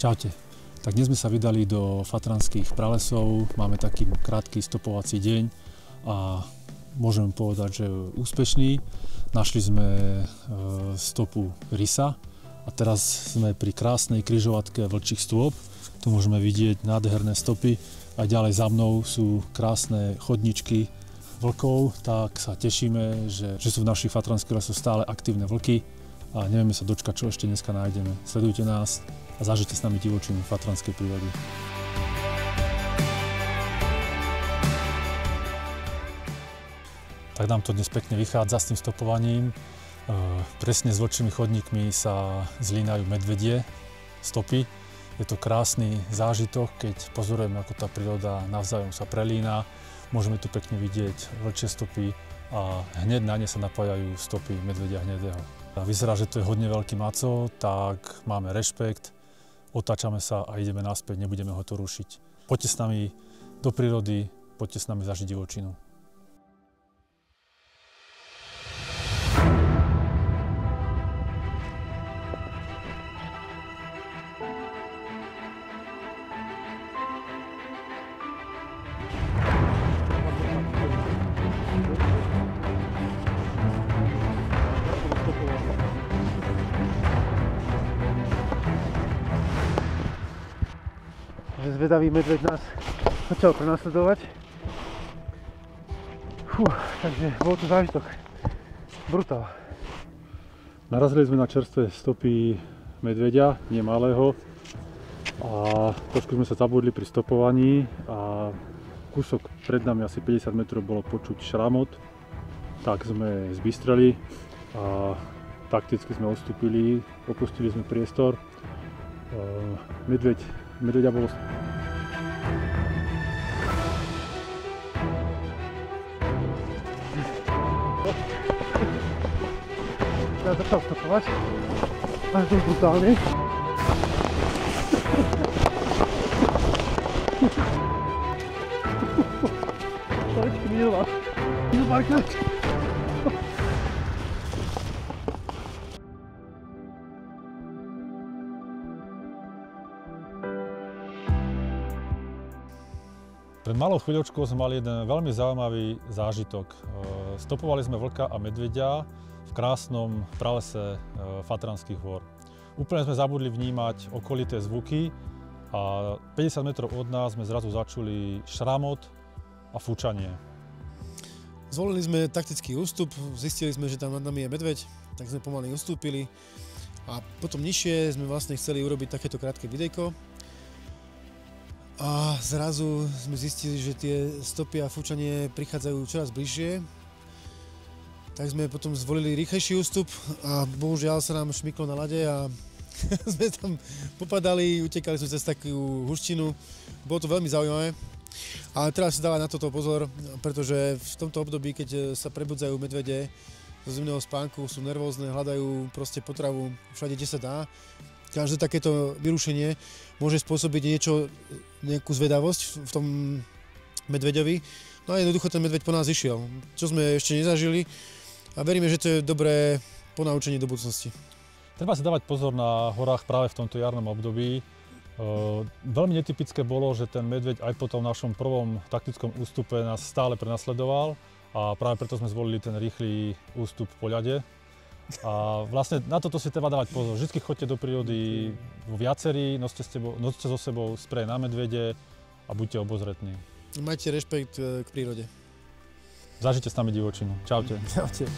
Čaute. Tak dnes sme sa vydali do Fatranských pralesov, máme taký krátky stopovací deň a môžem povedať, že úspešný. Našli sme stopu rysa a teraz sme pri krásnej križovatke Vlčích stôp. Tu môžeme vidieť nádherné stopy a ďalej za mnou sú krásne chodničky vlkov, tak sa tešíme, že sú v našich fatranských lesoch stále aktívne vlky a nevieme sa dočkať, čo ešte dneska nájdeme. Sledujte nás a zažite s nami divočinu fatranskej prírody. Tak nám to dnes pekne vychádza s tým stopovaním. Presne s vlčími chodníkmi sa zlínajú medvedie stopy. Je to krásny zážitok, keď pozorujeme, ako tá príroda navzájom sa prelína. Môžeme tu pekne vidieť vlčie stopy a hneď na ne sa napájajú stopy medvedia hnedého. Vyzerá, že to je hodne veľký maco, tak máme rešpekt, otáčame sa a ideme naspäť, nebudeme ho to rušiť. Poďte s nami do prírody, poďte s nami zažiť divočinu. Zvedavý medveď nás začal prenasledovať. Takže bol to zážitok. Brutál. Narazili sme na čerstvé stopy medveďa, nie malého. A trošku sme sa zabudli pri stopovaní a kúsok pred nami, asi 50 metrov, bolo počuť šramot. Tak sme zbystreli a takticky sme odstúpili, opustili sme priestor. Medveďa bolo... Ja začal stopovať, ale to je brutálne. Stolečky mi nedala. Idú párkrát. Pred malou chvíľočkou sme mali jeden veľmi zaujímavý zážitok. Stopovali sme vlka a medveďa v krásnom pralese Fatranských hôr. Úplne sme zabudli vnímať okolité zvuky a 50 metrov od nás sme zrazu začuli šramot a fúčanie. Zvolili sme taktický ústup, zistili sme, že tam nad nami je medveď, tak sme pomaly ustúpili a potom nižšie sme vlastne chceli urobiť takéto krátke videjko. A zrazu sme zistili, že tie stopy a fúčanie prichádzajú čoraz bližšie. Tak sme potom zvolili rýchlejší ústup a bohužiaľ sa nám šmyklo na ľade a sme tam popadali, utekali sme cez takú húštinu. Bolo to veľmi zaujímavé. Ale treba si dávať na toto pozor, pretože v tomto období, keď sa prebudzajú medvede zo zimného spánku, sú nervózne, hľadajú proste potravu všade, kde sa dá. Každé takéto vyrušenie môže spôsobiť nejakú zvedavosť v tom medveďovi. No a jednoducho ten medveď po nás išiel, čo sme ešte nezažili a veríme, že to je dobré ponaučenie do budúcnosti. Treba si dávať pozor na horách práve v tomto jarnom období. Veľmi netypické bolo, že ten medveď aj po tom našom prvom taktickom ústupe nás stále prenasledoval a práve preto sme zvolili ten rýchly ústup po ľade. A vlastne na toto si treba dávať pozor. Vždy choďte do prírody vo viacerí, noste so sebou sprej na medvede a buďte obozretní. Majte rešpekt k prírode. Zažite s nami divočinu. Čaute. Čaute.